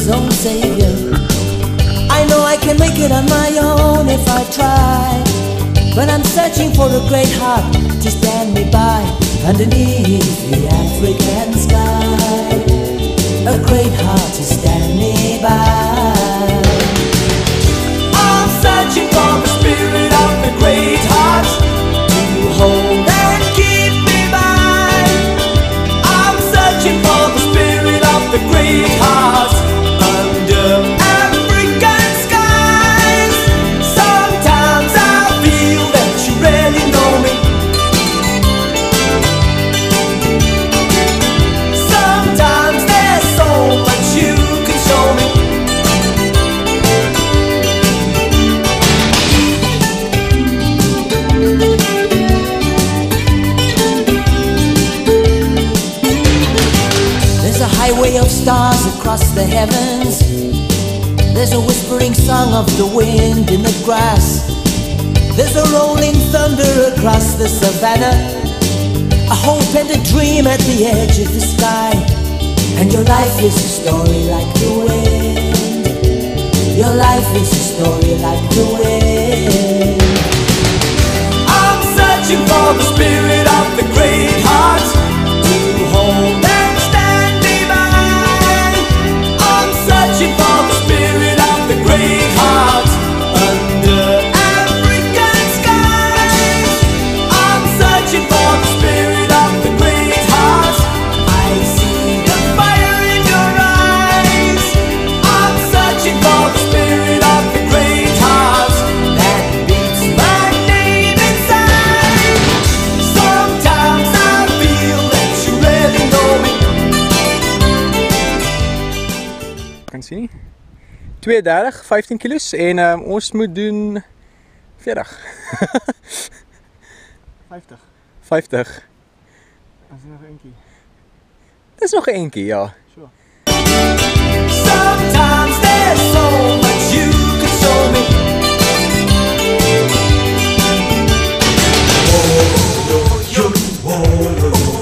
his own savior. I know I can make it on my own if I try, but I'm searching for a great heart to stand me by underneath the African sky. A great heart to stand me by. I'm searching for the spirit of the great heart to hold and keep me by. I'm searching for the spirit of the great heart under African skies. Sometimes I feel that you really know me. Sometimes there's so much you can show me. There's a highway of stars across the heavens. There's a whispering song of the wind in the grass. There's a rolling thunder across the savannah. A hope and a dream at the edge of the sky. And your life is a story like the wind. Your life is a story like the wind. I'm searching for the spirit of the great heart to hold and stand me by. I'm searching for the spirit of the great heart under African skies. I'm searching for the spirit of the great heart. I see the fire in your eyes. I'm searching for the spirit of the great heart that beats my name inside. Sometimes I feel that you really know me. Kan sien nie. 32, 15 kilos en ons moet doen 40. 50. 50. Dat is nog eentjie. Dis nog 'n entjie, ja. Sure. Sometimes there's so much you could show me. Yo,